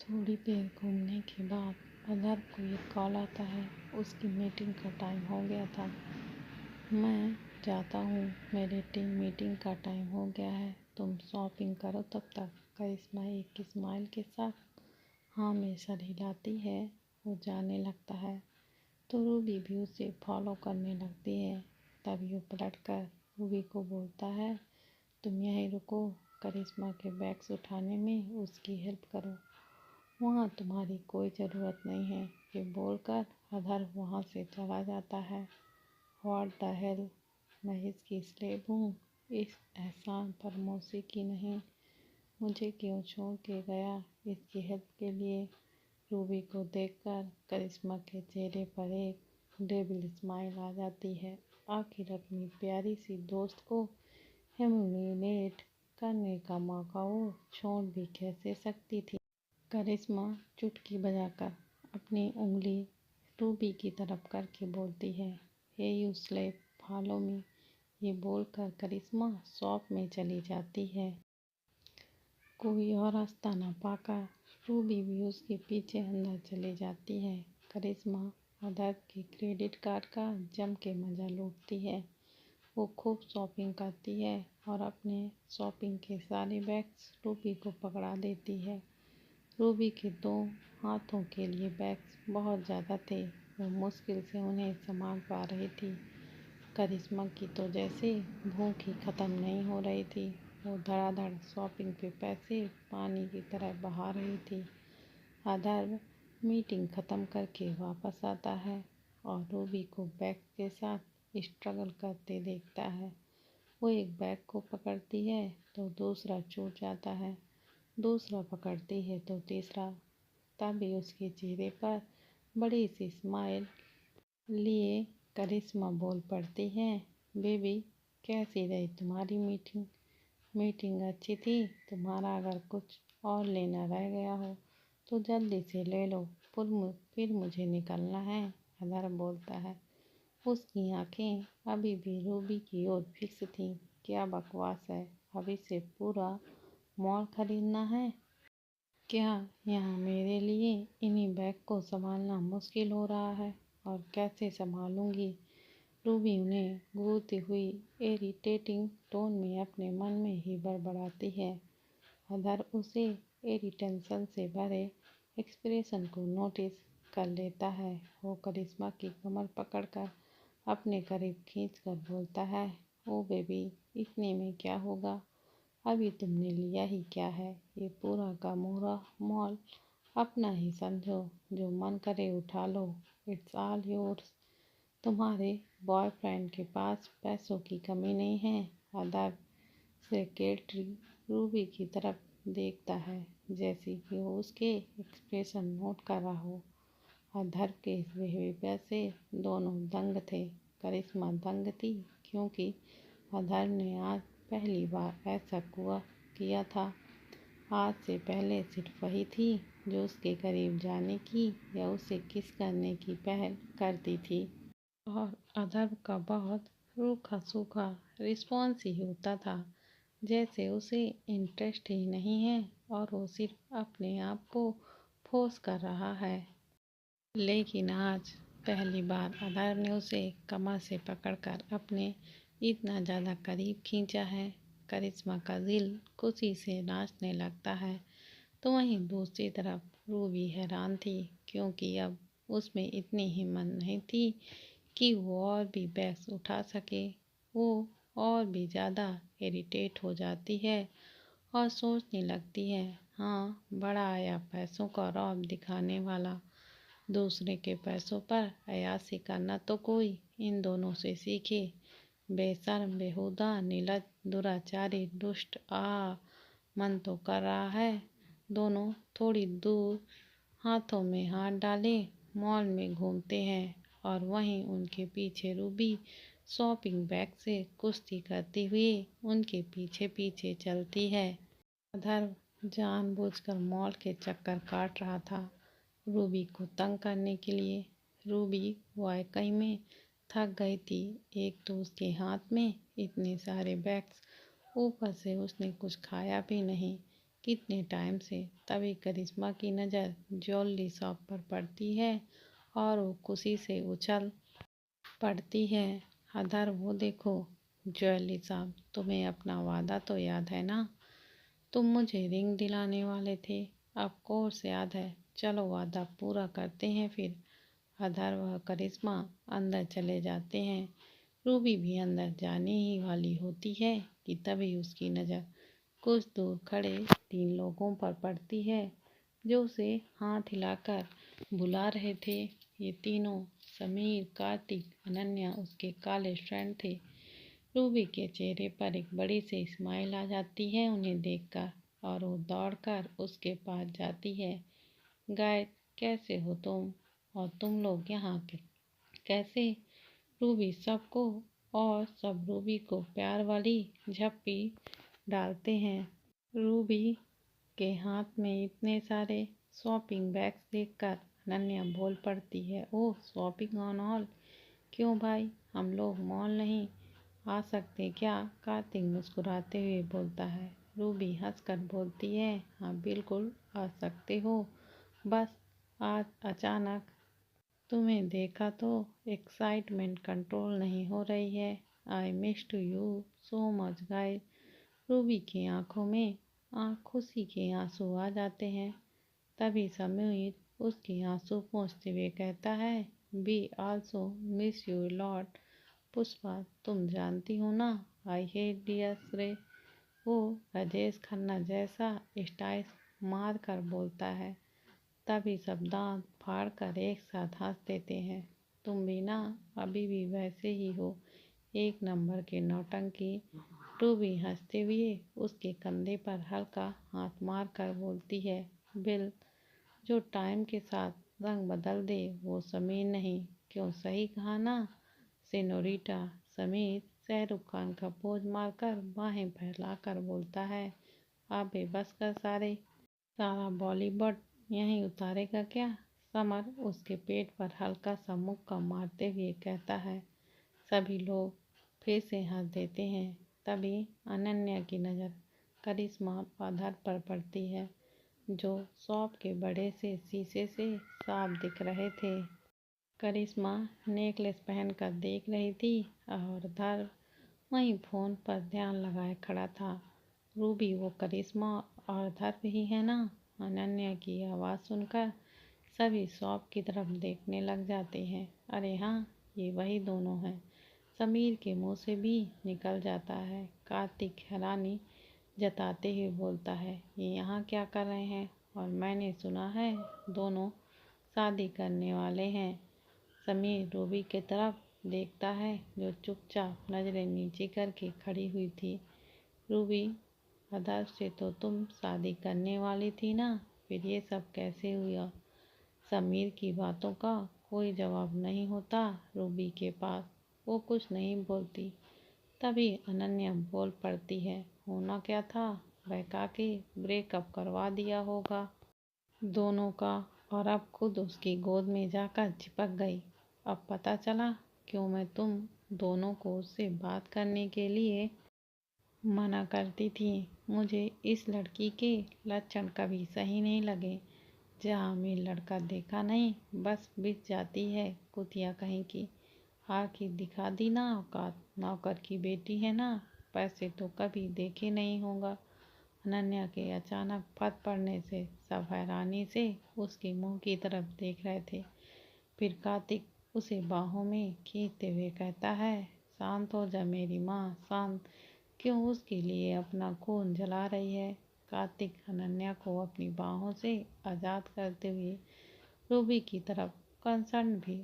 थोड़ी देर घूमने के बाद अदर को एक कॉल आता है। उसकी मीटिंग का टाइम हो गया था। मैं जाता हूँ, मेरी टीम मीटिंग का टाइम हो गया है, तुम शॉपिंग करो तब तक। करिश्मा एक स्माइल के साथ हाँ में सर हिलाती है। वो जाने लगता है तो रूबी भी उसे फॉलो करने लगती है। तभी वो पलटकर रूबी को बोलता है, तुम यहीं रुको, करिश्मा के बैग्स उठाने में उसकी हेल्प करो, वहाँ तुम्हारी कोई ज़रूरत नहीं है। ये बोलकर अदर वहाँ से चला जाता है। व्हाट द हेल, मैं इसकी स्लेव हूँ, इस एहसान पर मौसी की नहीं। मुझे क्यों छोड़ के गया इसकी हेल्प के लिए। रूबी को देखकर करिश्मा के चेहरे पर एक डेविल स्माइल आ जाती है। आखिर अपनी प्यारी सी दोस्त को ह्यूमिलिएट करने का मौका वो छोड़ भी कैसे सकती थी। करिश्मा चुटकी बजाकर अपनी उंगली रूबी की तरफ करके बोलती है, हे यू स्लेव, फॉलो मी। ये बोलकर करिश्मा शॉप में चली जाती है। कोई और रास्ता न पाकर रूबी भी उसके पीछे अंदर चली जाती है। करिश्मा अदर के क्रेडिट कार्ड का जम के मज़ा लूटती है। वो खूब शॉपिंग करती है और अपने शॉपिंग के सारे बैग्स रूबी को पकड़ा देती है। रूबी के 2 हाथों के लिए बैग्स बहुत ज़्यादा थे। वो मुश्किल से उन्हें संभाल पा रही थी। करिश्मा की तो जैसे भूख ही ख़त्म नहीं हो रही थी। वो धड़ाधड़ शॉपिंग पे पैसे पानी की तरह बहा रही थी। अदर मीटिंग ख़त्म करके वापस आता है और रूबी को बैग के साथ स्ट्रगल करते देखता है। वो एक बैग को पकड़ती है तो दूसरा छूट जाता है, दूसरा पकड़ती है तो तीसरा। तभी उसके चेहरे पर बड़ी सी स्माइल लिए करिश्मा बोल पड़ती है, बेबी कैसी रही तुम्हारी मीटिंग। मीटिंग अच्छी थी। तुम्हारा अगर कुछ और लेना रह गया हो तो जल्दी से ले लो, फिर मुझे निकलना है। अदर बोलता है। उसकी आंखें अभी भी रूबी की ओर फिक्स थीं। क्या बकवास है, अभी से पूरा मॉल खरीदना है क्या। यहाँ मेरे लिए इन्हीं बैग को संभालना मुश्किल हो रहा है और कैसे संभालूंगी। रूबी उन्हें घूरती हुई इरिटेटिंग टोन में अपने मन में ही बड़बड़ाती है। अदर उसे इरिटेंशन से भरे एक्सप्रेशन को नोटिस कर लेता है। वो करिश्मा की कमर पकड़कर अपने करीब खींचकर बोलता है, ओ बेबी, इतने में क्या होगा, अभी तुमने लिया ही क्या है। ये पूरा का पूरा मॉल अपना ही समझो, जो मन करे उठा लो, इट्स ऑल योर्स। तुम्हारे बॉयफ्रेंड के पास पैसों की कमी नहीं है। अदर सेक्रेटरी रूबी की तरफ देखता है जैसे कि वो उसके एक्सप्रेशन नोट कर रहा हो। अदर के इस बिहेवियर से दोनों दंग थे। करिश्मा दंग थी क्योंकि अदर ने आज पहली बार ऐसा किया था। आज से पहले सिर्फ वही थी जो उसके करीब जाने की या उसे किस करने की पहल करती थी। और अदर का बहुत रूखा सूखा रिस्पॉन्स ही होता था, जैसे उसे इंटरेस्ट ही नहीं है और वो सिर्फ अपने आप को फोर्स कर रहा है। लेकिन आज पहली बार अदर ने उसे कमर से पकड़कर अपने इतना ज़्यादा करीब खींचा है। करिश्मा का दिल खुशी से नाचने लगता है। तो वहीं दूसरी तरफ रूबी हैरान थी क्योंकि अब उसमें इतनी हिम्मत नहीं थी कि वो और भी बैग्स उठा सके। वो और भी ज़्यादा इरिटेट हो जाती है और सोचने लगती है, हाँ, बड़ा आया पैसों का रौब दिखाने वाला। दूसरे के पैसों पर अय्याशी करना तो कोई इन दोनों से सीखे। बेशर्म, बेहुदा, निर्लज्ज, दुराचारी, दुष्ट। मन तो कर रहा है दोनों थोड़ी दूर हाथों में हाथ डाले मॉल में घूमते हैं और वहीं उनके पीछे रूबी शॉपिंग बैग से कुश्ती करती हुई उनके पीछे पीछे चलती है। अधर जानबूझकर मॉल के चक्कर काट रहा था रूबी को तंग करने के लिए। रूबी वाकई में थक गई थी। एक तो उसके हाथ में इतने सारे बैग्स, ऊपर से उसने कुछ खाया भी नहीं कितने टाइम से। तभी करिश्मा की नज़र ज्वेलरी शॉप पर पड़ती है और वो खुशी से उछल पड़ती है। अदर वो देखो ज्वेलरी शॉप, तुम्हें अपना वादा तो याद है ना? तुम मुझे रिंग दिलाने वाले थे। ऑफ कोर्स याद है, चलो वादा पूरा करते हैं फिर। अदर व करिश्मा अंदर चले जाते हैं। रूबी भी अंदर जाने ही वाली होती है कि तभी उसकी नज़र कुछ दूर खड़े 3 लोगों पर पड़ती है जो उसे हाथ हिलाकर बुला रहे थे। ये तीनों समीर, कार्तिक, अनन्या उसके कॉलेज फ्रेंड थे। रूबी के चेहरे पर एक बड़ी सी स्माइल आ जाती है उन्हें देखकर और वो दौड़कर उसके पास जाती है। गायद, कैसे हो तुम? और तुम लोग यहाँ के कैसे? रूबी सबको और सब रूबी को प्यार वाली झप्पी डालते हैं। रूबी के हाथ में इतने सारे शॉपिंग बैग्स देखकर अनन्या बोल पड़ती है, ओह शॉपिंग ऑन ऑल, क्यों भाई हम लोग मॉल नहीं आ सकते क्या? कार्तिक मुस्कुराते हुए बोलता है। रूबी हंसकर बोलती है, हाँ बिल्कुल आ सकते हो, बस आज अचानक तुम्हें देखा तो एक्साइटमेंट कंट्रोल नहीं हो रही है। I missed you so much guys. Ruby की आंखों में खुशी के आंसू आ जाते हैं। तभी समीर उसके आंसू पोंछते हुए कहता है, we also miss you lot. Pushpa, तुम जानती हो ना, आई हेट डियर्स रे। वो राजेश खन्ना जैसा स्टाइल मार कर बोलता है। तभी सब दांत फाड़कर एक साथ हंस देते हैं। तुम भी ना अभी भी वैसे ही हो, एक नंबर के नौटंकी। रूबी हंसते हुए उसके कंधे पर हल्का हाथ मार कर बोलती है, बिल, जो टाइम के साथ रंग बदल दे वो समीर नहीं, क्यों सही कहा ना सेनोरिटा? समीर शाहरुख खान का पोज मारकर बाहें फैलाकर बोलता है, अबे बस कर सारा बॉलीवुड यहीं उतारेगा क्या? समर उसके पेट पर हल्का सा मुक्का मारते हुए कहता है। सभी लोग फिर से हंस देते हैं। तभी अनन्या की नज़र करिश्मा आधार पर पड़ती है जो शॉप के बड़े से शीशे से साफ दिख रहे थे। करिश्मा नेकलेस पहनकर देख रही थी और धर वहीं फ़ोन पर ध्यान लगाए खड़ा था। रूबी, वो करिश्मा और धर्म ही है ना? अनन्या की आवाज़ सुनकर सभी शॉप की तरफ देखने लग जाते हैं। अरे हाँ, ये वही दोनों हैं। समीर के मुंह से भी निकल जाता है। कार्तिक हैरानी जताते हुए बोलता है, ये यहाँ क्या कर रहे हैं? और मैंने सुना है दोनों शादी करने वाले हैं। समीर रूबी की तरफ देखता है जो चुपचाप नज़रें नीचे करके खड़ी हुई थी। रूबी, आदर्श से तो तुम शादी करने वाली थी ना, फिर ये सब कैसे हुआ? समीर की बातों का कोई जवाब नहीं होता रूबी के पास। वो कुछ नहीं बोलती। तभी अनन्या बोल पड़ती है, होना क्या था, बहका के ब्रेकअप करवा दिया होगा दोनों का, और अब खुद उसकी गोद में जाकर चिपक गई। अब पता चला क्यों मैं तुम दोनों को उससे बात करने के लिए मना करती थी। मुझे इस लड़की के लक्षण कभी सही नहीं लगे। जहाँ मैं लड़का देखा नहीं बस बिछ जाती है कुतिया कहीं की। आखिर दिखा दी ना औकात, नौकर की बेटी है ना, पैसे तो कभी देखे नहीं होगा। अनन्या के अचानक फट पड़ने से सब हैरानी से उसके मुंह की तरफ देख रहे थे। फिर कार्तिक उसे बाहों में खींचते हुए कहता है, शांत हो जा मेरी माँ, शांत। क्यों उसके लिए अपना खून जला रही है? कार्तिक अनन्या को अपनी बाहों से आज़ाद करते हुए रूबी की तरफ कंसर्न भी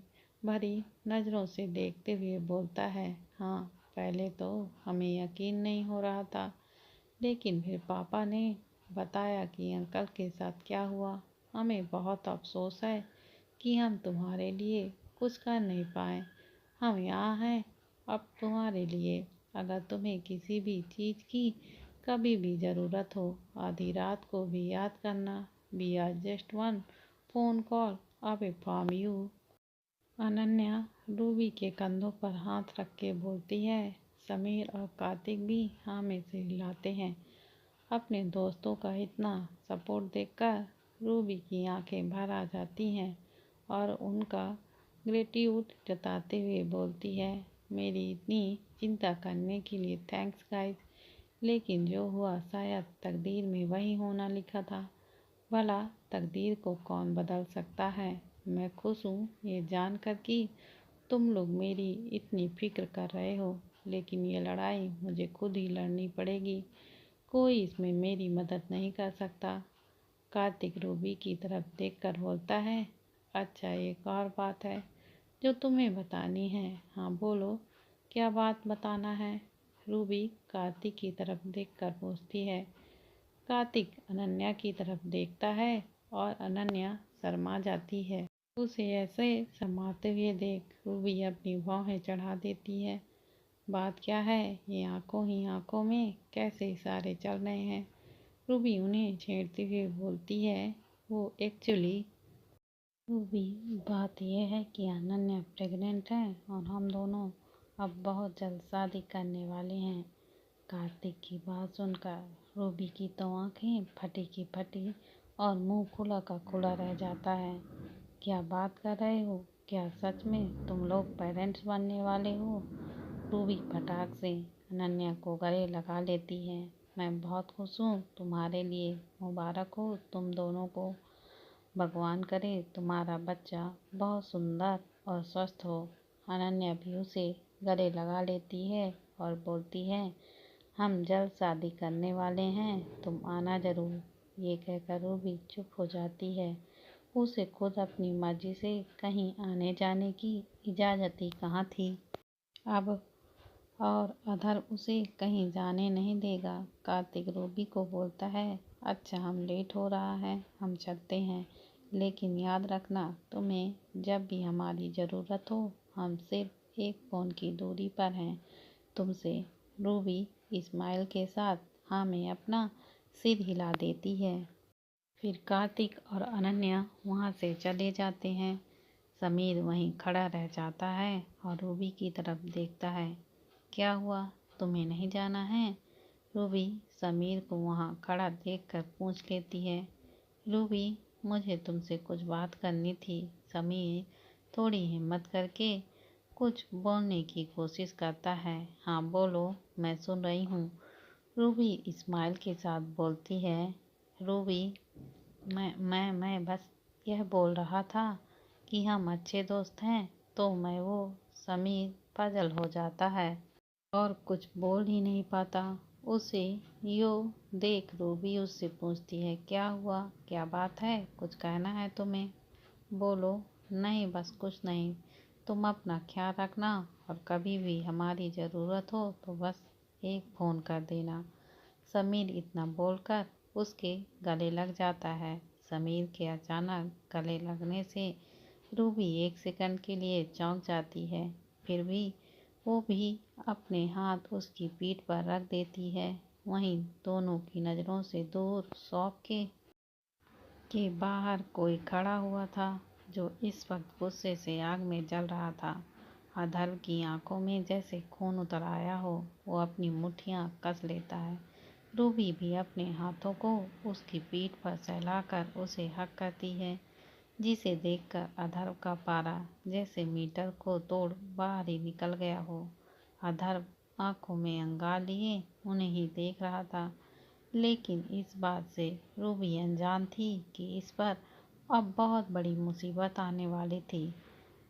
भरी नज़रों से देखते हुए बोलता है, हाँ पहले तो हमें यकीन नहीं हो रहा था, लेकिन फिर पापा ने बताया कि अंकल के साथ क्या हुआ। हमें बहुत अफसोस है कि हम तुम्हारे लिए कुछ कर नहीं पाए। हम यहाँ हैं अब तुम्हारे लिए। अगर तुम्हें किसी भी चीज़ की कभी भी ज़रूरत हो, आधी रात को भी याद करना। We are just one phone call away from you. Ananya Ruby के कंधों पर हाथ रख के बोलती है। समीर और कार्तिक भी हाँ में से हिलाते हैं। अपने दोस्तों का इतना सपोर्ट देखकर रूबी की आंखें भर आ जाती हैं और उनका ग्रेटिट्यूड जताते हुए बोलती है, मेरी इतनी चिंता करने के लिए थैंक्स गाइस, लेकिन जो हुआ शायद तकदीर में वही होना लिखा था। भला तकदीर को कौन बदल सकता है। मैं खुश हूँ ये जानकर कि तुम लोग मेरी इतनी फिक्र कर रहे हो, लेकिन ये लड़ाई मुझे खुद ही लड़नी पड़ेगी। कोई इसमें मेरी मदद नहीं कर सकता। कार्तिक रूबी की तरफ देखकर बोलता है, अच्छा एक और बात है जो तुम्हें बतानी है। हाँ बोलो, क्या बात बताना है। रूबी कार्तिक की तरफ देखकर पूछती है। कार्तिक अनन्या की तरफ देखता है और अनन्या शर्मा जाती है। उसे ऐसे शर्माते हुए देख रूबी अपनी भौहें चढ़ा देती है। बात क्या है, ये आंखों ही आंखों में कैसे इशारे चल रहे हैं। रूबी उन्हें छेड़ते हुए बोलती है, वो एक्चुअली रूबी बात यह है कि अनन्या प्रेग्नेंट है और हम दोनों अब बहुत जल्द शादी करने वाले हैं। कार्तिक की बात सुनकर रूबी की तो आंखें फटी की फटी और मुंह खुला का खुला रह जाता है। क्या बात कर रहे हो, क्या सच में तुम लोग पेरेंट्स बनने वाले हो। रूबी फटाक से अनन्या को गले लगा लेती है। मैं बहुत खुश हूँ तुम्हारे लिए, मुबारक हो तुम दोनों को। भगवान करे तुम्हारा बच्चा बहुत सुंदर और स्वस्थ हो। अनन्या भी उसे गले लगा लेती है और बोलती है, हम जल्द शादी करने वाले हैं, तुम आना जरूर। ये कहकर रूबी चुप हो जाती है। उसे खुद अपनी मर्जी से कहीं आने जाने की इजाज़त ही कहाँ थी। अब और अधर उसे कहीं जाने नहीं देगा। कार्तिक रूबी को बोलता है, अच्छा हम लेट हो रहा है, हम चलते हैं, लेकिन याद रखना तुम्हें जब भी हमारी ज़रूरत हो हम सिर्फ एक फ़ोन की दूरी पर हैं तुमसे। रूबी इस्माइल के साथ हाँ में अपना सिर हिला देती है। फिर कार्तिक और अनन्या वहाँ से चले जाते हैं। समीर वहीं खड़ा रह जाता है और रूबी की तरफ देखता है। क्या हुआ, तुम्हें नहीं जाना है। रूबी समीर को वहाँ खड़ा देखकर पूछ लेती है। रूबी मुझे तुमसे कुछ बात करनी थी। समीर थोड़ी हिम्मत करके कुछ बोलने की कोशिश करता है। हाँ बोलो, मैं सुन रही हूँ। रूबी इस्माइल के साथ बोलती है। रूबी मैं बस यह बोल रहा था कि हम अच्छे दोस्त हैं। तो मैं वो समीर पजल हो जाता है और कुछ बोल ही नहीं पाता। उसे यो देख रूबी उससे पूछती है, क्या हुआ, क्या बात है, कुछ कहना है तुम्हें, बोलो। नहीं बस कुछ नहीं, तुम अपना ख्याल रखना और कभी भी हमारी ज़रूरत हो तो बस एक फ़ोन कर देना। समीर इतना बोलकर उसके गले लग जाता है। समीर के अचानक गले लगने से रूबी एक सेकंड के लिए चौंक जाती है। फिर भी वो भी अपने हाथ उसकी पीठ पर रख देती है। वहीं दोनों की नज़रों से दूर शॉप के बाहर कोई खड़ा हुआ था जो इस वक्त गुस्से से आग में जल रहा था। अधर्व की आंखों में जैसे खून उतर आया हो। वो अपनी मुट्ठियां कस लेता है। रूबी भी अपने हाथों को उसकी पीठ पर सहलाकर उसे हक करती है, जिसे देखकर अधर्व का पारा जैसे मीटर को तोड़ बाहर ही निकल गया हो। अधर्व आंखों में अंगार लिए उन्हें ही देख रहा था, लेकिन इस बात से रूबी अनजान थी कि इस पर अब बहुत बड़ी मुसीबत आने वाली थी।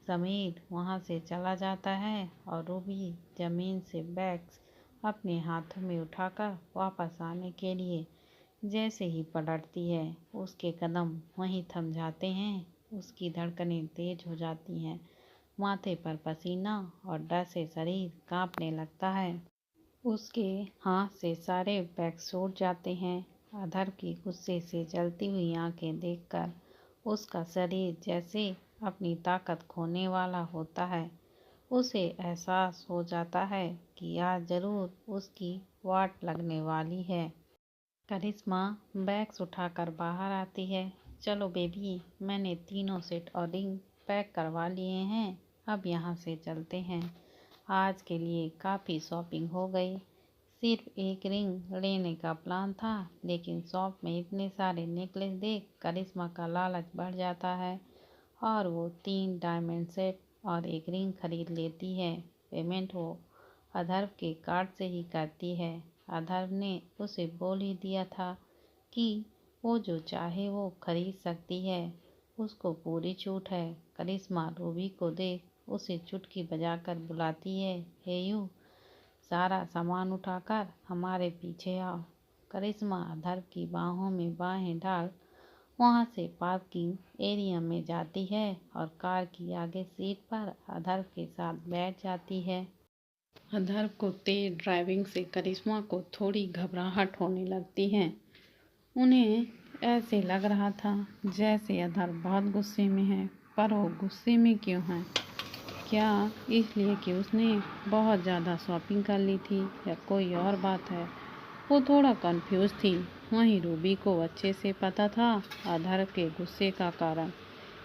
समीर वहाँ से चला जाता है और रूबी जमीन से बैग्स अपने हाथों में उठाकर वापस आने के लिए जैसे ही पलटती है, उसके कदम वहीं थम जाते हैं। उसकी धड़कनें तेज हो जाती हैं, माथे पर पसीना और डर से शरीर कांपने लगता है। उसके हाथ से सारे बैग्स छूट जाते हैं। अधर की गुस्से से जलती हुई आंखें देखकर उसका शरीर जैसे अपनी ताकत खोने वाला होता है। उसे एहसास हो जाता है कि आज जरूर उसकी वाट लगने वाली है। करिश्मा बैग्स उठाकर बाहर आती है। चलो बेबी, मैंने तीनों सेट और रिंग पैक करवा लिए हैं, अब यहाँ से चलते हैं। आज के लिए काफ़ी शॉपिंग हो गई। सिर्फ एक रिंग लेने का प्लान था, लेकिन शॉप में इतने सारे नेकलेस देख करिश्मा का लालच बढ़ जाता है और वो 3 डायमंड सेट और एक रिंग खरीद लेती है। पेमेंट वो अधर्व के कार्ड से ही करती है। अधर्व ने उसे बोल ही दिया था कि वो जो चाहे वो खरीद सकती है, उसको पूरी छूट है। करिश्मा रूबी को देख उसे चुटकी बजाकर बुलाती है, हे यू, सारा सामान उठाकर हमारे पीछे आओ। करिश्मा अधर्व की बाहों में बाहें डाल वहां से पार्किंग एरिया में जाती है और कार की आगे सीट पर अधर्व के साथ बैठ जाती है। अधर्व को तेज ड्राइविंग से करिश्मा को थोड़ी घबराहट होने लगती है। उन्हें ऐसे लग रहा था जैसे अधर्व बहुत गुस्से में है, पर वो गुस्से में क्यों है? क्या इसलिए कि उसने बहुत ज़्यादा शॉपिंग कर ली थी या कोई और बात है? वो थोड़ा कंफ्यूज थी। वहीं रूबी को अच्छे से पता था अधर्व के गुस्से का कारण।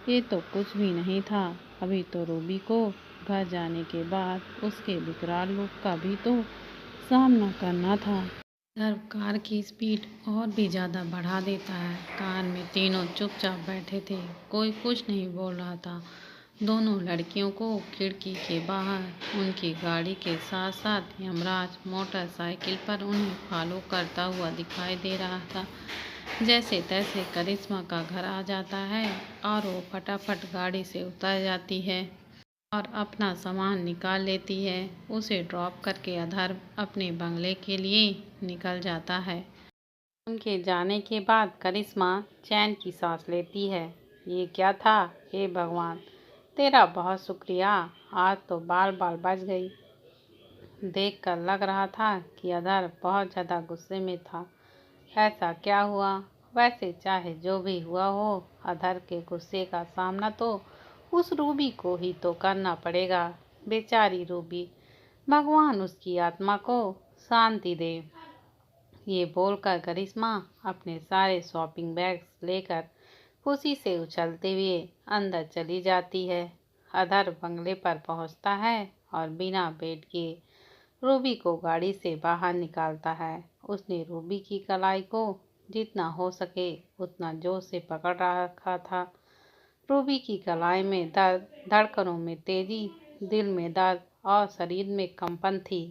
ये तो कुछ भी नहीं था। अभी तो रूबी को घर जाने के बाद उसके विकराल रूप का भी तो सामना करना था। अधर्व कार की स्पीड और भी ज़्यादा बढ़ा देता है। कार में तीनों चुपचाप बैठे थे, कोई कुछ नहीं बोल रहा था। दोनों लड़कियों को खिड़की के बाहर उनकी गाड़ी के साथ साथ यमराज मोटरसाइकिल पर उन्हें फॉलो करता हुआ दिखाई दे रहा था। जैसे तैसे करिश्मा का घर आ जाता है और वो फटाफट गाड़ी से उतर जाती है और अपना सामान निकाल लेती है। उसे ड्रॉप करके अधर्व अपने बंगले के लिए निकल जाता है। उनके जाने के बाद करिश्मा चैन की सांस लेती है। ये क्या था? हे भगवान, तेरा बहुत शुक्रिया, आज तो बाल बाल बच गई। देखकर लग रहा था कि अधर्व बहुत ज़्यादा गुस्से में था। ऐसा क्या हुआ? वैसे चाहे जो भी हुआ हो, अधर्व के गुस्से का सामना तो उस रूबी को ही तो करना पड़ेगा। बेचारी रूबी, भगवान उसकी आत्मा को शांति दे। ये बोलकर करिश्मा अपने सारे शॉपिंग बैग्स लेकर खुशी से उछलते हुए अंदर चली जाती है। अधर्व बंगले पर पहुंचता है और बिना वेट किए रूबी को गाड़ी से बाहर निकालता है। उसने रूबी की कलाई को जितना हो सके उतना जोर से पकड़ रखा था। रूबी की कलाई में दर्द, धड़कनों में तेजी, दिल में दर्द और शरीर में कंपन थी।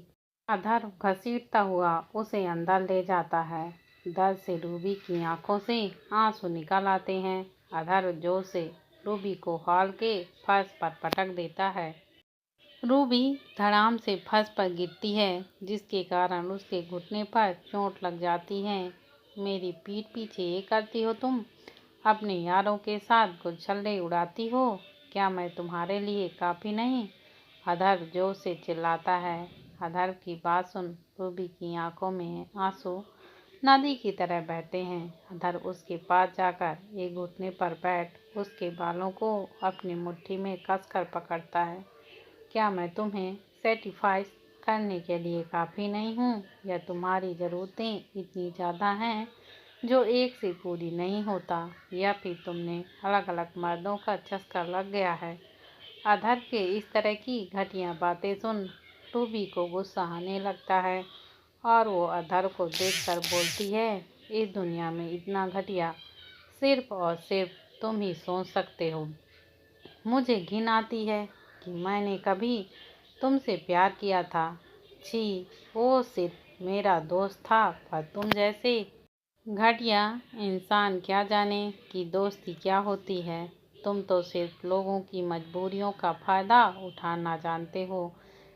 अधर्व घसीटता हुआ उसे अंदर ले जाता है। दर्द से रूबी की आंखों से आंसू निकल आते हैं। अधर्व जोर से रूबी को हाल के फर्श पर पटक देता है। रूबी धड़ाम से फर्श पर गिरती है, जिसके कारण उसके घुटने पर चोट लग जाती है। मेरी पीठ पीछे ये करती हो तुम? अपने यारों के साथ गुलछल्ले उड़ाती हो? क्या मैं तुम्हारे लिए काफ़ी नहीं? अधर्व जोर से चिल्लाता है। अधर्व की बात सुन रूबी की आंखों में आंसू नदी की तरह बहते हैं। अधर्व उसके पास जाकर एक घुटने पर बैठ उसके बालों को अपनी मुट्ठी में कसकर पकड़ता है। क्या मैं तुम्हें सेटिस्फाई करने के लिए काफ़ी नहीं हूँ, या तुम्हारी ज़रूरतें इतनी ज़्यादा हैं जो एक से पूरी नहीं होता, या फिर तुमने अलग अलग मर्दों का चस्का लग गया है? अधर्व के इस तरह की घटिया बातें सुन रूबी को गुस्सा आने लगता है और वो अधर्व को देखकर बोलती है, इस दुनिया में इतना घटिया सिर्फ और सिर्फ तुम ही सोच सकते हो। मुझे घिन आती है कि मैंने कभी तुमसे प्यार किया था। छी, वो सिर्फ मेरा दोस्त था, पर तुम जैसे घटिया इंसान क्या जाने कि दोस्ती क्या होती है। तुम तो सिर्फ लोगों की मजबूरियों का फ़ायदा उठाना जानते हो,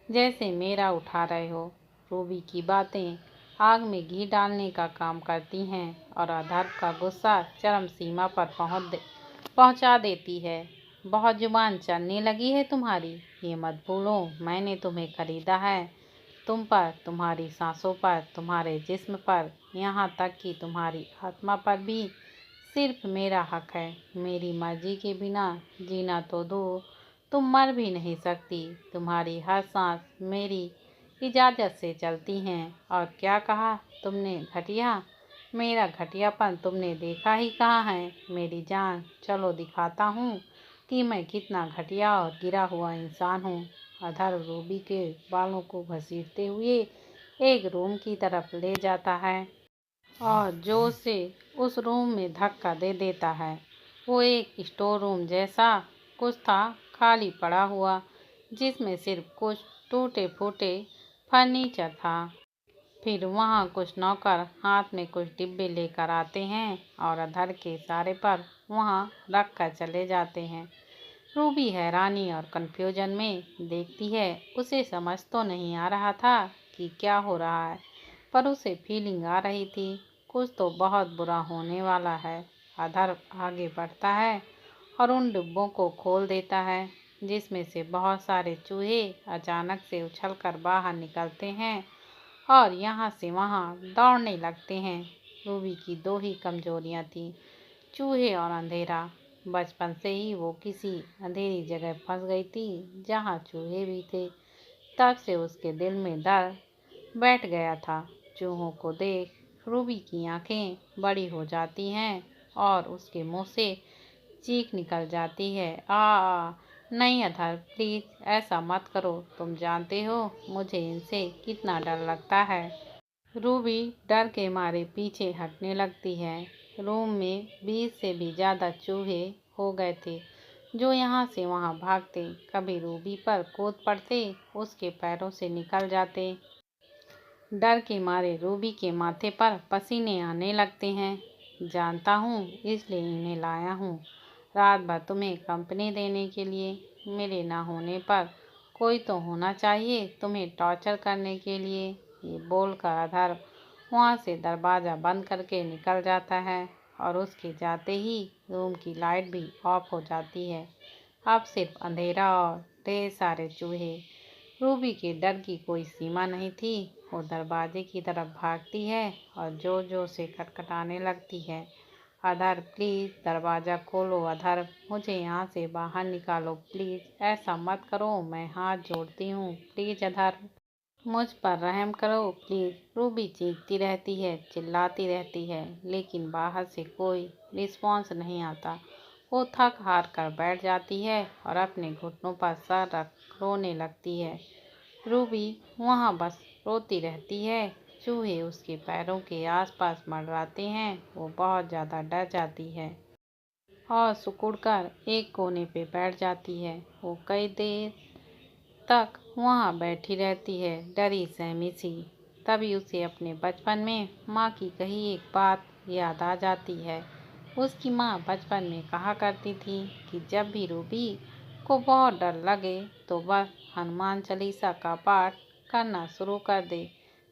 जैसे मेरा उठा रहे हो। रूबी की बातें आग में घी डालने का काम करती हैं और अधर्व का गुस्सा चरम सीमा पर पहुंचा देती है। बहुत जुबान चलने लगी है तुम्हारी। ये मत भूलो मैंने तुम्हें खरीदा है। तुम पर, तुम्हारी सांसों पर, तुम्हारे जिस्म पर, यहाँ तक कि तुम्हारी आत्मा पर भी सिर्फ मेरा हक है। मेरी मर्जी के बिना जीना तो दो, तुम मर भी नहीं सकती। तुम्हारी हर सांस मेरी इजाज़त से चलती हैं। और क्या कहा तुमने? घटिया? मेरा घटियापन तुमने देखा ही कहाँ है मेरी जान। चलो दिखाता हूँ कि मैं कितना घटिया और गिरा हुआ इंसान हूँ। अधर्व रूबी के बालों को घसीटते हुए एक रूम की तरफ ले जाता है और जोर से उस रूम में धक्का दे देता है। वो एक स्टोर रूम जैसा कुछ था, खाली पड़ा हुआ, जिसमें सिर्फ कुछ टूटे फूटे फर्नीचर था। फिर वहाँ कुछ नौकर हाथ में कुछ डिब्बे लेकर आते हैं और अधर के इशारे पर वहाँ रख कर चले जाते हैं। रूबी हैरानी और कंफ्यूजन में देखती है। उसे समझ तो नहीं आ रहा था कि क्या हो रहा है, पर उसे फीलिंग आ रही थी कुछ तो बहुत बुरा होने वाला है। अधर आगे बढ़ता है और उन डिब्बों को खोल देता है, जिसमें से बहुत सारे चूहे अचानक से उछलकर बाहर निकलते हैं और यहाँ से वहाँ दौड़ने लगते हैं। रूबी की दो ही कमजोरियाँ थीं, चूहे और अंधेरा। बचपन से ही वो किसी अंधेरी जगह फंस गई थी जहाँ चूहे भी थे। तब से उसके दिल में डर बैठ गया था। चूहों को देख रूबी की आंखें बड़ी हो जाती हैं और उसके मुंह से चीख निकल जाती है, आ नहीं अधर, प्लीज ऐसा मत करो। तुम जानते हो मुझे इनसे कितना डर लगता है। रूबी डर के मारे पीछे हटने लगती है। रूम में 20 से भी ज़्यादा चूहे हो गए थे, जो यहाँ से वहाँ भागते, कभी रूबी पर कूद पड़ते, उसके पैरों से निकल जाते। डर के मारे रूबी के माथे पर पसीने आने लगते हैं। जानता हूँ, इसलिए इन्हें लाया हूँ, रात भर तुम्हें कंपनी देने के लिए। मेरे ना होने पर कोई तो होना चाहिए तुम्हें टॉर्चर करने के लिए। ये बोलकर अधर वहाँ से दरवाज़ा बंद करके निकल जाता है और उसके जाते ही रूम की लाइट भी ऑफ हो जाती है। अब सिर्फ अंधेरा और ढेर सारे चूहे। रूबी के डर की कोई सीमा नहीं थी। वो दरवाजे की तरफ भागती है और जोर जोर से खटखटाने लगती है, अधर प्लीज़ दरवाज़ा खोलो, अधर मुझे यहाँ से बाहर निकालो, प्लीज़ ऐसा मत करो, मैं हाथ जोड़ती हूँ, प्लीज़ अधर मुझ पर रहम करो, प्लीज़। रूबी चीखती रहती है, चिल्लाती रहती है, लेकिन बाहर से कोई रिस्पॉन्स नहीं आता। वो थक हार कर बैठ जाती है और अपने घुटनों पर सर रख रोने लगती है। रूबी वहाँ बस रोती रहती है। चूहे उसके पैरों के आसपास मंडराते हैं। वो बहुत ज़्यादा डर जाती है और सिकुड़कर एक कोने पे बैठ जाती है। वो कई देर तक वहाँ बैठी रहती है, डरी सहमी सी। तभी उसे अपने बचपन में माँ की कही एक बात याद आ जाती है। उसकी माँ बचपन में कहा करती थी कि जब भी रूबी को बहुत डर लगे तो बस हनुमान चालीसा का पाठ करना शुरू कर दे,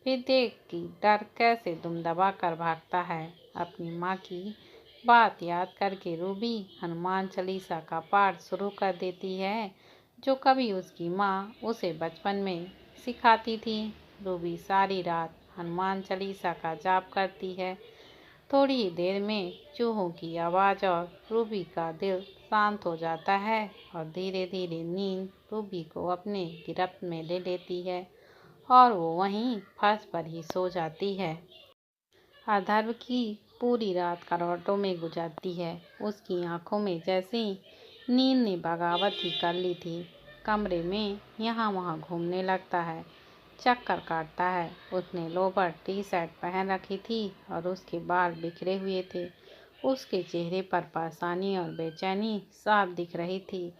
फिर देख कि डर कैसे दुम दबा कर भागता है। अपनी माँ की बात याद करके रूबी हनुमान चालीसा का पाठ शुरू कर देती है, जो कभी उसकी माँ उसे बचपन में सिखाती थी। रूबी सारी रात हनुमान चालीसा का जाप करती है। थोड़ी ही देर में चूहों की आवाज़ और रूबी का दिल शांत हो जाता है और धीरे धीरे नींद रूबी को अपने गिरफ्त में ले लेती है और वो वहीं फर्श पर ही सो जाती है। अधर्व की पूरी रात करवटों में गुजरती है। उसकी आंखों में जैसे नींद ने बगावत ही कर ली थी। कमरे में यहाँ वहाँ घूमने लगता है, चक्कर काटता है। उसने लोअर टी शर्ट पहन रखी थी और उसके बाल बिखरे हुए थे। उसके चेहरे पर परेशानी और बेचैनी साफ दिख रही थी।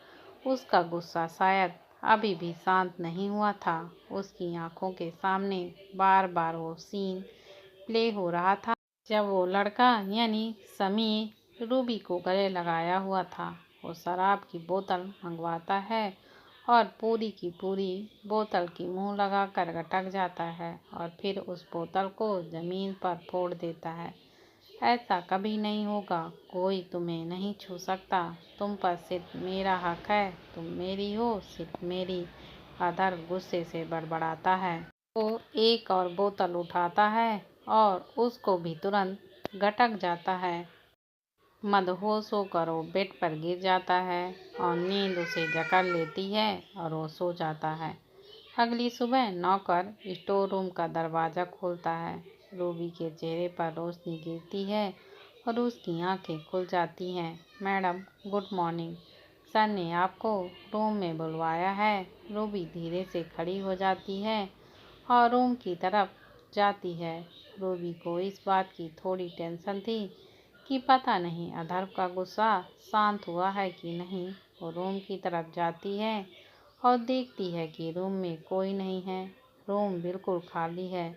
उसका गुस्सा शायद अभी भी शांत नहीं हुआ था। उसकी आंखों के सामने बार बार वो सीन प्ले हो रहा था जब वो लड़का यानी समीर रूबी को गले लगाया हुआ था। वो शराब की बोतल मंगवाता है और पूरी की पूरी बोतल की मुंह लगाकर गटक जाता है और फिर उस बोतल को ज़मीन पर फोड़ देता है। ऐसा कभी नहीं होगा, कोई तुम्हें नहीं छू सकता, तुम पर सिर्फ मेरा हक है, तुम मेरी हो, सिर्फ मेरी। अधर गुस्से से बड़बड़ाता है। वो एक और बोतल उठाता है और उसको भी तुरंत गटक जाता है। मदहोश होकर वो बेड पर गिर जाता है और नींद उसे जकड़ लेती है और वो सो जाता है। अगली सुबह नौकर स्टोर रूम का दरवाज़ा खोलता है। रूबी के चेहरे पर रोशनी गिरती है और उसकी आंखें खुल जाती हैं। मैडम, गुड मॉर्निंग, सर ने आपको रूम में बुलवाया है। रूबी धीरे से खड़ी हो जाती है और रूम की तरफ जाती है। रूबी को इस बात की थोड़ी टेंशन थी कि पता नहीं अधर्व का गुस्सा शांत हुआ है कि नहीं। वो रूम की तरफ जाती है और देखती है कि रूम में कोई नहीं है। रूम बिल्कुल खाली है।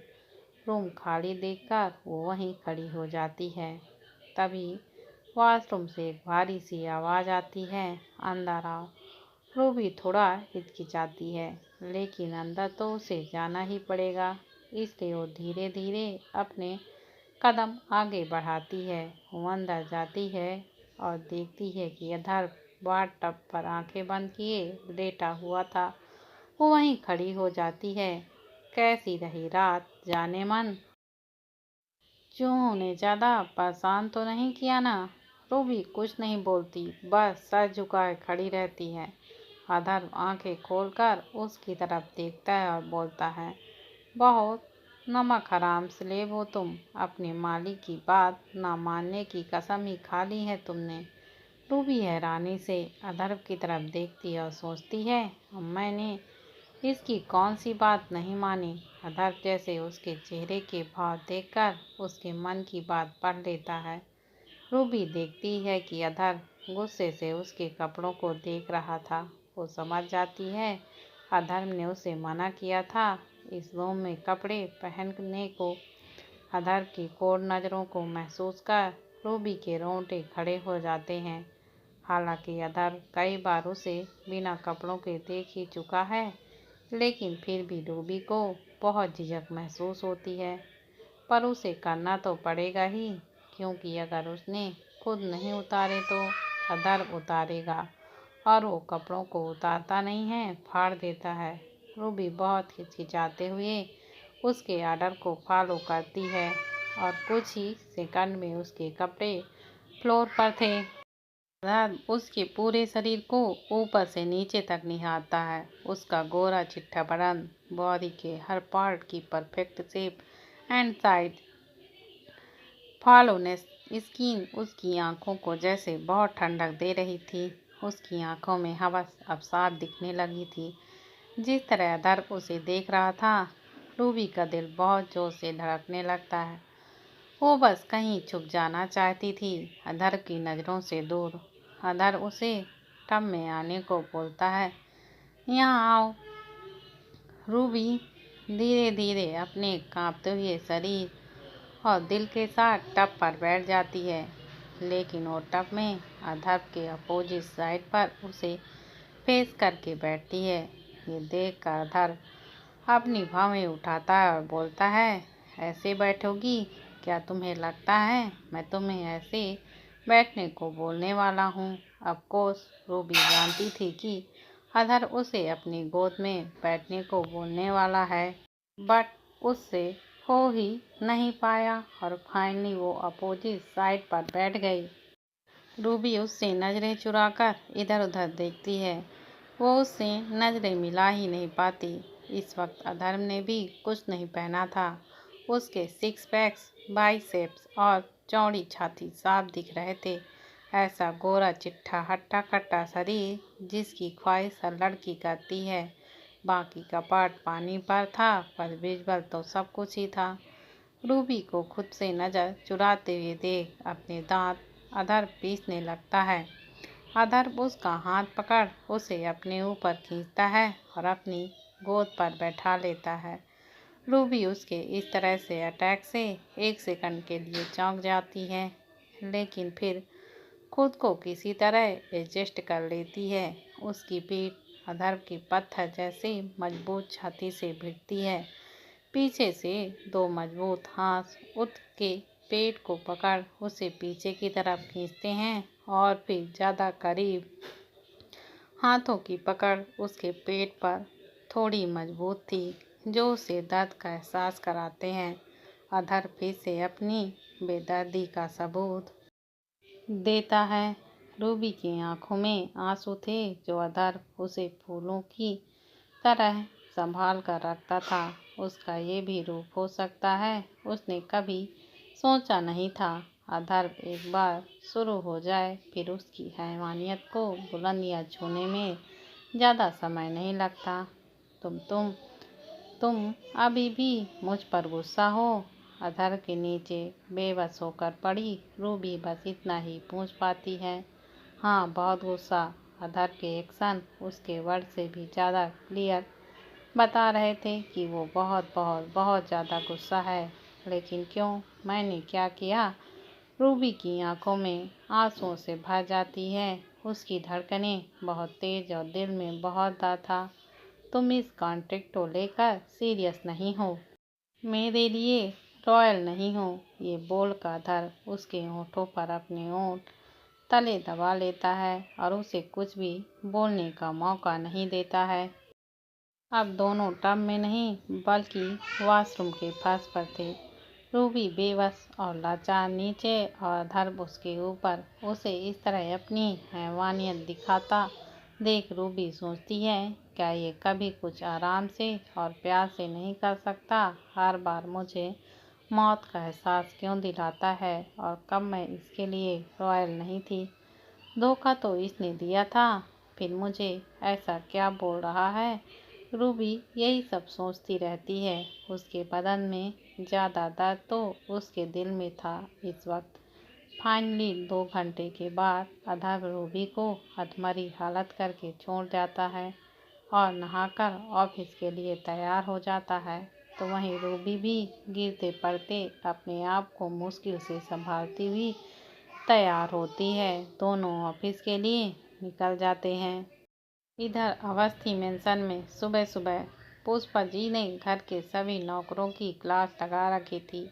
रूम खाली देखकर वो वहीं खड़ी हो जाती है। तभी वॉशरूम से एक भारी सी आवाज़ आती है, अंदर आओ। रूबी थोड़ा हिचकिचाती है, लेकिन अंदर तो उसे जाना ही पड़ेगा, इसलिए वो धीरे धीरे अपने कदम आगे बढ़ाती है। वो अंदर जाती है और देखती है कि अधर्व बाथ टब पर आंखें बंद किए लेटा हुआ था। वो वहीं खड़ी हो जाती है। कैसी रही रात जाने मन? चूहों ने ज़्यादा परेशान तो नहीं किया ना? रूबी कुछ नहीं बोलती, बस सर झुकाए खड़ी रहती है। अधर्व आंखें खोलकर उसकी तरफ देखता है और बोलता है, बहुत नमक हराम स्लेब हो तुम। अपने मालिक की बात ना मानने की कसम ही खा ली है तुमने। रूबी हैरानी से अधर्व की तरफ देखती है और सोचती है, मैंने इसकी कौन सी बात नहीं मानी। अधर्व जैसे उसके चेहरे के भाव देखकर उसके मन की बात पढ़ लेता है। रूबी देखती है कि अधर्व गुस्से से उसके कपड़ों को देख रहा था। वो समझ जाती है अधर्व ने उसे मना किया था इस रूम में कपड़े पहनने को। अधर्व की कोर नज़रों को महसूस कर रूबी के रोंगटे खड़े हो जाते हैं। हालांकि अधर्व कई बार उसे बिना कपड़ों के देख ही चुका है, लेकिन फिर भी रूबी को बहुत झिझक महसूस होती है। पर उसे करना तो पड़ेगा ही, क्योंकि अगर उसने खुद नहीं उतारे तो अधर्व उतारेगा, और वो कपड़ों को उतारता नहीं है, फाड़ देता है। रूबी बहुत हिचकिचाते हुए उसके ऑर्डर को फॉलो करती है और कुछ ही सेकंड में उसके कपड़े फ्लोर पर थे। अधर्व उसके पूरे शरीर को ऊपर से नीचे तक निहारता है। उसका गोरा चिट्ठा बदन, बॉडी के हर पार्ट की perfect shape and size, flawless skin उसकी आंखों को जैसे बहुत ठंडक दे रही थी। उसकी आंखों में हवस अब साफ दिखने लगी थी। जिस तरह अधर्व उसे देख रहा था, रूबी का दिल बहुत जोर से धड़कने लगता है। वो बस कहीं छुप जाना चाहती थी, अधर्व की नज़रों से दूर। अधर्व उसे टब में आने को बोलता है, यहाँ आओ। रूबी धीरे धीरे अपने कांपते हुए शरीर और दिल के साथ टब पर बैठ जाती है, लेकिन वो टब में अधर्व के अपोजिट साइड पर उसे फेस करके बैठती है। ये देखकर अधर्व अपनी भौहें उठाता है और बोलता है, ऐसे बैठोगी? क्या तुम्हें लगता है मैं तुम्हें ऐसे बैठने को बोलने वाला हूँ? ऑफ कोर्स रूबी जानती थी कि अधर्व उसे अपनी गोद में बैठने को बोलने वाला है, बट उससे हो ही नहीं पाया और फाइनली वो अपोजिट साइड पर बैठ गई। रूबी उससे नज़रें चुराकर इधर उधर देखती है। वो उससे नज़रें मिला ही नहीं पाती। इस वक्त अधर्व ने भी कुछ नहीं पहना था। उसके सिक्स पैक्स, बाइसेप्स और चौड़ी छाती साफ दिख रहे थे। ऐसा गोरा चिट्ठा हट्टा कट्टा शरीर जिसकी ख्वाहिश हर लड़की करती है। बाकी का पार्ट पानी पर था, पर विजुअल तो सब कुछ ही था। रूबी को खुद से नज़र चुराते हुए देख अपने दांत अधर्व पीसने लगता है। अधर्व उसका हाथ पकड़ उसे अपने ऊपर खींचता है और अपनी गोद पर बैठा लेता है। रूबी उसके इस तरह से अटैक से एक सेकंड के लिए चौंक जाती है, लेकिन फिर खुद को किसी तरह एडजस्ट कर लेती है। उसकी पीठ अधर्व की पत्थर जैसी मजबूत छाती से भिड़ती है। पीछे से दो मजबूत हाथ उसके पेट को पकड़ उसे पीछे की तरफ खींचते हैं और फिर ज़्यादा करीब हाथों की पकड़ उसके पेट पर थोड़ी मजबूत थी, जो उसे दर्द का एहसास कराते हैं। अधर फिर से अपनी बेदर्दी का सबूत देता है। रूबी की आंखों में आंसू थे, जो अधर उसे फूलों की तरह संभाल कर रखता था। उसका ये भी रूप हो सकता है, उसने कभी सोचा नहीं था। अधर्व एक बार शुरू हो जाए, फिर उसकी हैवानियत को बुलंदियां छूने में ज़्यादा समय नहीं लगता। तुम तुम अभी भी मुझ पर गुस्सा हो? अधर के नीचे बेबस होकर पड़ी रूबी बस इतना ही पूछ पाती है। हाँ, बहुत गुस्सा। अधर के एक्शन उसके वर्ड से भी ज़्यादा क्लियर बता रहे थे कि वो बहुत बहुत बहुत ज़्यादा गुस्सा है। लेकिन क्यों? मैंने क्या किया? रूबी की आंखों में आंसुओं से भर जाती है। उसकी धड़कनें बहुत तेज और दिल में बहुत दर्द था। तुम इस कॉन्ट्रैक्ट को लेकर सीरियस नहीं हो? मेरे लिए रॉयल नहीं हो? ये बोल कर धर उसके होठों पर अपने होंठ तले दबा लेता है और उसे कुछ भी बोलने का मौका नहीं देता है। अब दोनों टब में नहीं बल्कि वॉशरूम के फर्श पर थे। रूबी बेबस और लाचार नीचे और धर्म उसके ऊपर। उसे इस तरह अपनी हैवानियत दिखाता देख रूबी सोचती है, क्या ये कभी कुछ आराम से और प्यार से नहीं कर सकता? हर बार मुझे मौत का एहसास क्यों दिलाता है? और कब मैं इसके लिए रॉयल नहीं थी? धोखा तो इसने दिया था, फिर मुझे ऐसा क्या बोल रहा है? रूबी यही सब सोचती रहती है। उसके बदन में ज़्यादा दर्द तो उसके दिल में था इस वक्त। फाइनली 2 घंटे के बाद अधर रूबी को अधमरी हालत करके छोड़ जाता है और नहाकर ऑफिस के लिए तैयार हो जाता है। तो वहीं रूबी भी गिरते पड़ते अपने आप को मुश्किल से संभालती हुई तैयार होती है। दोनों ऑफिस के लिए निकल जाते हैं। इधर अवस्थी मेंशन में सुबह सुबह पुष्पा जी ने घर के सभी नौकरों की क्लास लगा रखी थी।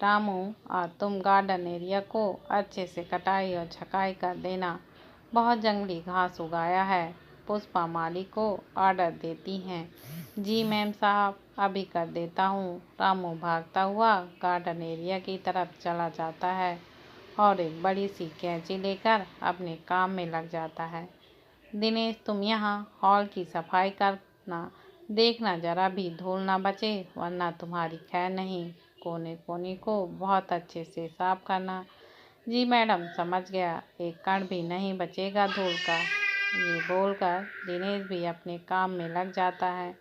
रामू, और तुम गार्डन एरिया को अच्छे से कटाई और छकाई कर देना। बहुत जंगली घास उगाया है। पुष्पा माली को ऑर्डर देती हैं। जी मैम साहब, अभी कर देता हूँ। रामू भागता हुआ गार्डन एरिया की तरफ चला जाता है और एक बड़ी सी कैंची लेकर अपने काम में लग जाता है। दिनेश, तुम यहाँ हॉल की सफाई करना, देखना जरा भी धूल ना बचे वरना तुम्हारी खैर नहीं। कोने कोने को बहुत अच्छे से साफ करना। जी मैडम, समझ गया, एक कण भी नहीं बचेगा धूल का। ये बोलकर दिनेश भी अपने काम में लग जाता है।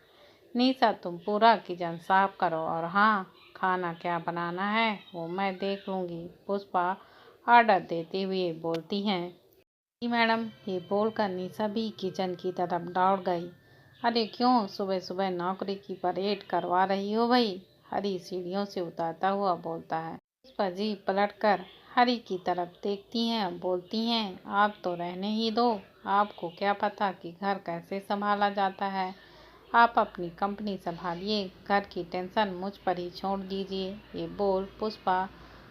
निशा, तुम पूरा किचन साफ करो और हाँ, खाना क्या बनाना है वो मैं देख लूँगी। पुष्पा ऑर्डर देते हुए बोलती हैं। जी मैडम, ये बोलकर निशा भी किचन की तरफ दौड़ गई। अरे क्यों सुबह सुबह नौकरी की परेड करवा रही हो भाई? हरी सीढ़ियों से उतरता हुआ बोलता है। पुष्पा जी पलटकर हरी की तरफ देखती हैं और बोलती हैं, आप तो रहने ही दो। आपको क्या पता कि घर कैसे संभाला जाता है। आप अपनी कंपनी संभालिए, घर की टेंशन मुझ पर ही छोड़ दीजिए। ये बोल पुष्पा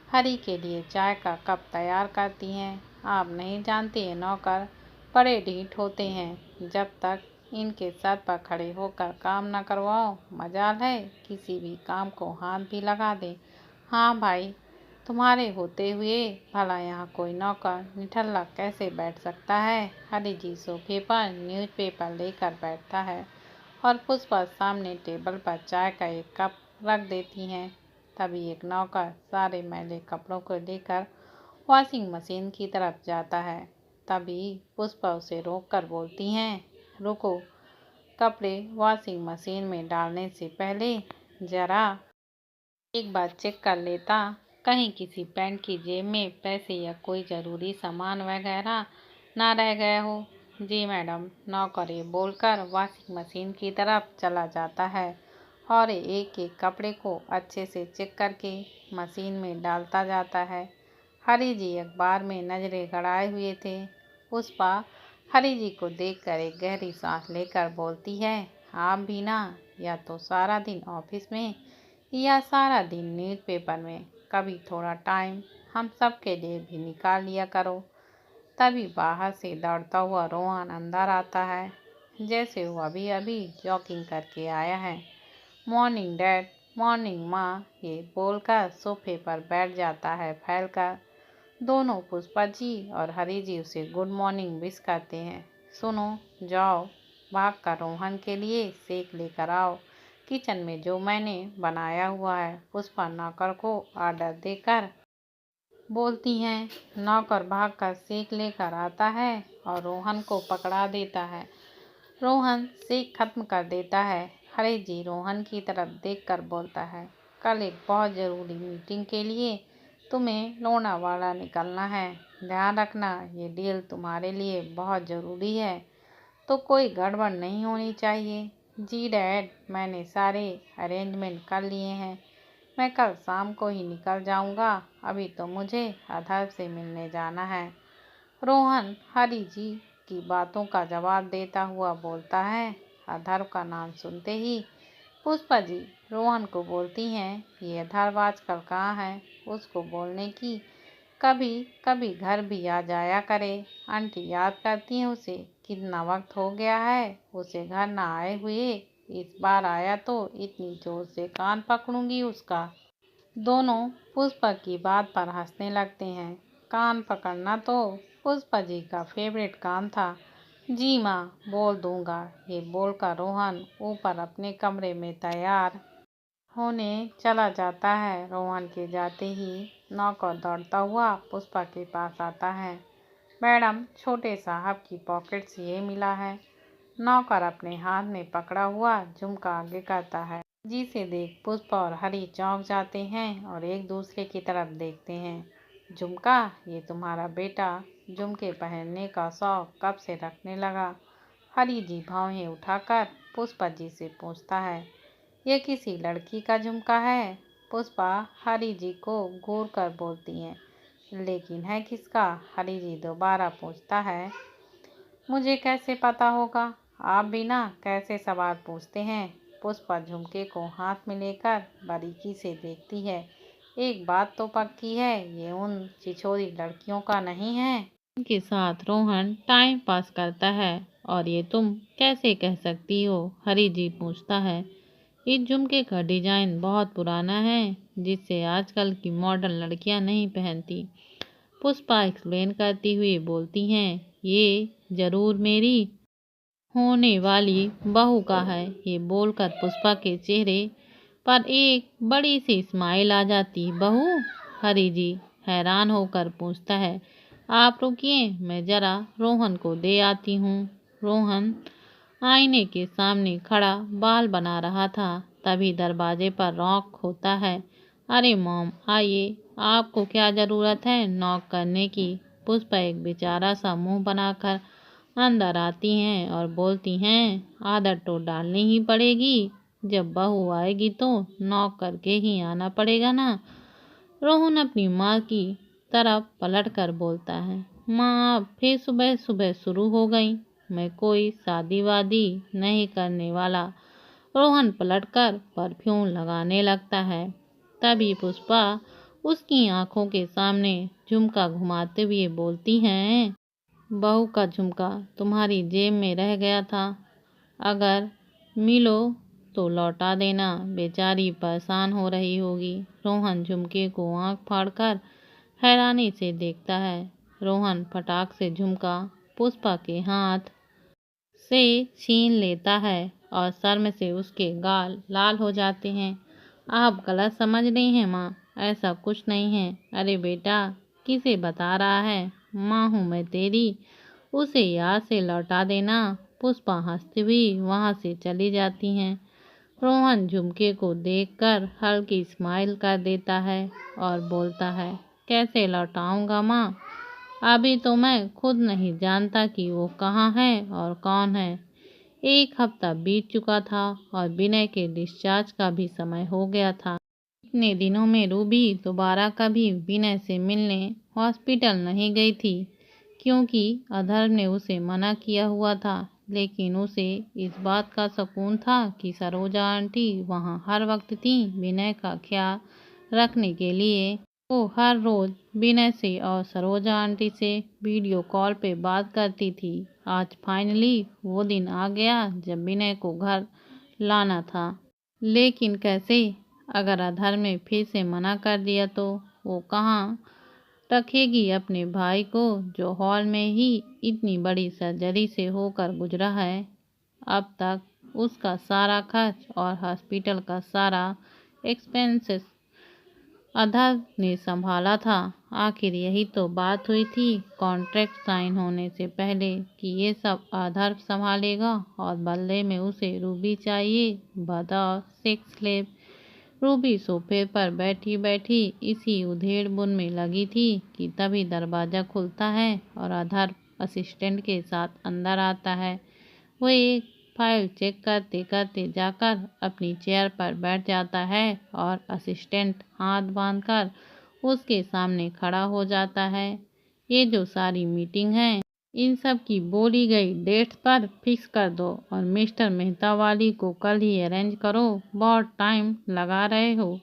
हरी के लिए चाय का कप तैयार करती हैं। आप नहीं जानते ये नौकर बड़े ढीठ होते हैं। जब तक इनके सर पर खड़े होकर काम न करवाओ, मजाल है किसी भी काम को हाथ भी लगा दे। हाँ भाई, तुम्हारे होते हुए भला यहाँ कोई नौकर निठल्ला कैसे बैठ सकता है? हरी जी सोफे पर न्यूज़पेपर लेकर बैठता है और पुष्पा सामने टेबल पर चाय का एक कप रख देती हैं। तभी एक नौकर सारे मैले कपड़ों को लेकर वॉशिंग मशीन की तरफ जाता है। तभी पुष्पा उसे रोककर बोलती हैं, रुको, कपड़े वॉशिंग मशीन में डालने से पहले ज़रा एक बार चेक कर लेता, कहीं किसी पैंट की जेब में पैसे या कोई ज़रूरी सामान वगैरह ना रह गया हो। जी मैडम, नौकर ये बोलकर वॉशिंग मशीन की तरफ चला जाता है और एक एक कपड़े को अच्छे से चेक करके मशीन में डालता जाता है। हरी जी अखबार में नज़रें गड़ाए हुए थे। पुष्पा हरी जी को देखकर एक गहरी सांस लेकर बोलती है, आप भी ना, या तो सारा दिन ऑफिस में या सारा दिन न्यूज़पेपर में, कभी थोड़ा टाइम हम सब के लिए भी निकाल लिया करो। तभी बाहर से दौड़ता हुआ रोहन अंदर आता है, जैसे वो अभी अभी जॉगिंग करके आया है। मॉर्निंग डैड, मॉर्निंग माँ, ये बोलकर सोफे पर बैठ जाता है फैलकर। दोनों पुष्पा जी और हरी जी उसे गुड मॉर्निंग विश करते हैं। सुनो, जाओ भाग कर रोहन के लिए शेक लेकर आओ, किचन में जो मैंने बनाया हुआ है। पुष्पा नौकर को ऑर्डर देकर बोलती हैं। नौकर भागकर शेक लेकर आता है और रोहन को पकड़ा देता है। रोहन शेक खत्म कर देता है। हरी जी रोहन की तरफ देखकर बोलता है, कल एक बहुत ज़रूरी मीटिंग के लिए तुम्हें लोनावाला निकलना है। ध्यान रखना, ये डील तुम्हारे लिए बहुत ज़रूरी है, तो कोई गड़बड़ नहीं होनी चाहिए। जी डैड, मैंने सारे अरेंजमेंट कर लिए हैं। मैं कल शाम को ही निकल जाऊंगा। अभी तो मुझे अधर से मिलने जाना है। रोहन हरी जी की बातों का जवाब देता हुआ बोलता है। अधर का नाम सुनते ही पुष्पा जी रोहन को बोलती हैं, ये अधर आजकल कहाँ है? उसको बोलने की कभी कभी घर भी आ जाया करे। आंटी याद करती हैं उसे, कितना वक्त हो गया है उसे घर ना आए हुए। इस बार आया तो इतनी जोर से कान पकड़ूंगी उसका। दोनों पुष्पा की बात पर हंसने लगते हैं। कान पकड़ना तो पुष्पा जी का फेवरेट काम था। जी माँ, बोल दूंगा, ये बोलकर रोहन ऊपर अपने कमरे में तैयार होने चला जाता है। रोहन के जाते ही नौकर दौड़ता हुआ पुष्पा के पास आता है। मैडम, छोटे साहब की पॉकेट से ये मिला है। नौकर अपने हाथ में पकड़ा हुआ झुमका आगे करता है। जिसे देख पुष्पा और हरी चौंक जाते हैं और एक दूसरे की तरफ देखते हैं। झुमका, ये तुम्हारा बेटा झुमके पहनने का शौक कब से रखने लगा? हरी जी भौहें उठाकर पुष्पा जी से पूछता है। ये किसी लड़की का झुमका है? पुष्पा हरी जी को घूर कर बोलती हैं। लेकिन है किसका? हरी जी दोबारा पूछता है। मुझे कैसे पता होगा? आप भी ना कैसे सवाल पूछते हैं। पुष्पा झुमके को हाथ में लेकर बारीकी से देखती है। एक बात तो पक्की है, ये उन छिछोरी लड़कियों का नहीं है इनके साथ रोहन टाइम पास करता है। और ये तुम कैसे कह सकती हो? हरी जी पूछता है। इस झुमके का डिजाइन बहुत पुराना है, जिससे आजकल की मॉडर्न लड़कियां नहीं पहनती। पुष्पा एक्सप्लेन करती हुई बोलती हैं, ये जरूर मेरी होने वाली बहू का है। ये बोलकर पुष्पा के चेहरे पर एक बड़ी सी स्माइल आ जाती। बहू? हरी जी हैरान होकर पूछता है। आप रुकिए, मैं जरा रोहन को दे आती हूँ। रोहन आईने के सामने खड़ा बाल बना रहा था, तभी दरवाजे पर नॉक होता है। अरे मॉम, आइए, आपको क्या ज़रूरत है नॉक करने की? पुष्पा एक बेचारा सा मुंह बनाकर अंदर आती हैं और बोलती हैं, आदत तो डालनी ही पड़ेगी। जब बहू आएगी तो नॉक करके ही आना पड़ेगा ना। रोहन अपनी माँ की तरफ पलट कर बोलता है। माँ, अब फिर सुबह सुबह शुरू हो गई। मैं कोई शादी वादी नहीं करने वाला। रोहन पलटकर परफ्यूम लगाने लगता है। तभी पुष्पा उसकी आंखों के सामने झुमका घुमाते हुए बोलती हैं, बहू का झुमका तुम्हारी जेब में रह गया था, अगर मिलो तो लौटा देना। बेचारी परेशान हो रही होगी। रोहन झुमके को आंख फाड़कर हैरानी से देखता है। रोहन फटाक से झुमका पुष्पा के हाथ से छीन लेता है और शर्म से उसके गाल लाल हो जाते हैं। आप गलत समझ रही हैं माँ, ऐसा कुछ नहीं है। अरे बेटा, किसे बता रहा है? माँ हूँ मैं तेरी, उसे याद से लौटा देना। पुष्पा हंसती हुई वहाँ से चली जाती हैं। रोहन झुमके को देखकर हल्की स्माइल कर देता है और बोलता है, कैसे लौटाऊंगा माँ? अभी तो मैं खुद नहीं जानता कि वो कहाँ है और कौन है। एक हफ्ता बीत चुका था और विनय के डिस्चार्ज का भी समय हो गया था। इतने दिनों में रूबी दोबारा कभी विनय से मिलने हॉस्पिटल नहीं गई थी, क्योंकि अधर ने उसे मना किया हुआ था। लेकिन उसे इस बात का सुकून था कि सरोजा आंटी वहाँ हर वक्त थी विनय का ख्याल रखने के लिए। वो हर रोज विनय से और सरोजा आंटी से वीडियो कॉल पे बात करती थी। आज फाइनली वो दिन आ गया जब विनय को घर लाना था। लेकिन कैसे? अगर अधर ने फिर से मना कर दिया तो वो कहाँ रखेगी अपने भाई को, जो हॉल में ही इतनी बड़ी सर्जरी से होकर गुजरा है। अब तक उसका सारा खर्च और हॉस्पिटल का सारा एक्सपेंसेस अधर ने संभाला था। आखिर यही तो बात हुई थी कॉन्ट्रैक्ट साइन होने से पहले कि ये सब अधर संभालेगा और बदले में उसे रूबी चाहिए। बताओ सेक्स स्लेव। रूबी सोफे पर बैठी बैठी इसी उधेड़-बुन में लगी थी कि तभी दरवाज़ा खुलता है और अधर असिस्टेंट के साथ अंदर आता है। वो एक फाइल चेक करते करते जाकर अपनी चेयर पर बैठ जाता है और असिस्टेंट हाथ बांधकर उसके सामने खड़ा हो जाता है। ये जो सारी मीटिंग है इन सब की बोली गई डेट्स पर फिक्स कर दो और मिस्टर मेहता वाली को कल ही अरेंज करो। बहुत टाइम लगा रहे हो।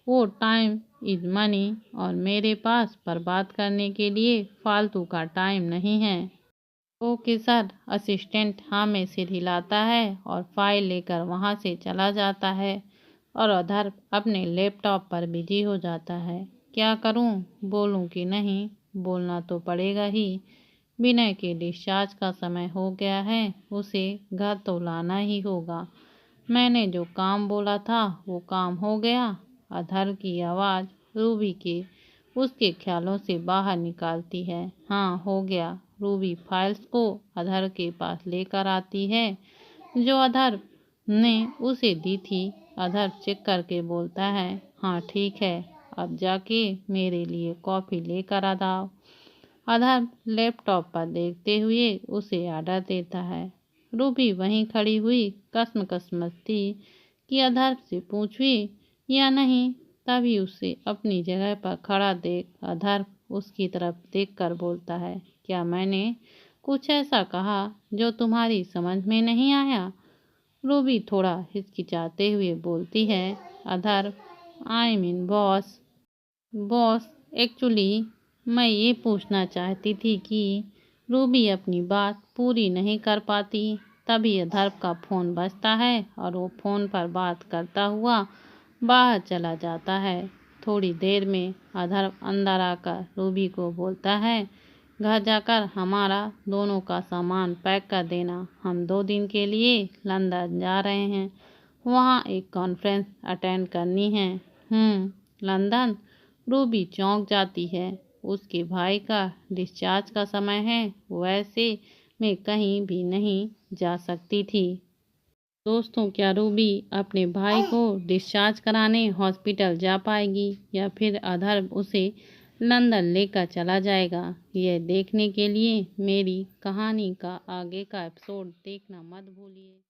वो टाइम इज मनी और मेरे पास बर्बाद करने के लिए फालतू का टाइम नहीं है। Okay sir. असिस्टेंट हाँ में सिर हिलाता है और फाइल लेकर वहाँ से चला जाता है और अधर अपने लैपटॉप पर बिजी हो जाता है। क्या करूँ, बोलूँ कि नहीं? बोलना तो पड़ेगा ही। विनय के डिस्चार्ज का समय हो गया है, उसे घर तो लाना ही होगा। मैंने जो काम बोला था वो काम हो गया। अधर की आवाज़ रूबी के उसके ख्यालों से बाहर निकालती है। हाँ हो गया। रूबी फाइल्स को अधर के पास लेकर आती है जो अधर ने उसे दी थी। अधर चेक करके बोलता है हाँ ठीक है, अब जाके मेरे लिए कॉफ़ी लेकर आ जाओ। अधर लैपटॉप पर देखते हुए उसे ऑर्डर देता है। रूबी वहीं खड़ी हुई कसम थी कि अधर से पूछी या नहीं। तभी उसे अपनी जगह पर खड़ा देख अधर उसकी तरफ देखकर बोलता है क्या मैंने कुछ ऐसा कहा जो तुम्हारी समझ में नहीं आया? रूबी थोड़ा हिचकिचाते हुए बोलती है अधर I mean boss. Boss actually मैं ये पूछना चाहती थी कि रूबी अपनी बात पूरी नहीं कर पाती। तभी अधर का फ़ोन बजता है और वो फ़ोन पर बात करता हुआ बाहर चला जाता है। थोड़ी देर में अधर अंदर आकर रूबी को बोलता है घर जाकर हमारा दोनों का सामान पैक कर देना। हम 2 दिन के लिए लंदन जा रहे हैं, वहाँ एक कॉन्फ्रेंस अटेंड करनी है। लंदन? रूबी चौंक जाती है। उसके भाई का डिस्चार्ज का समय है, वैसे मैं कहीं भी नहीं जा सकती थी। दोस्तों क्या रूबी अपने भाई को डिस्चार्ज कराने हॉस्पिटल जा पाएगी या फिर अधर उसे लंदन लेकर चला जाएगा? यह देखने के लिए मेरी कहानी का आगे का एपिसोड देखना मत भूलिए।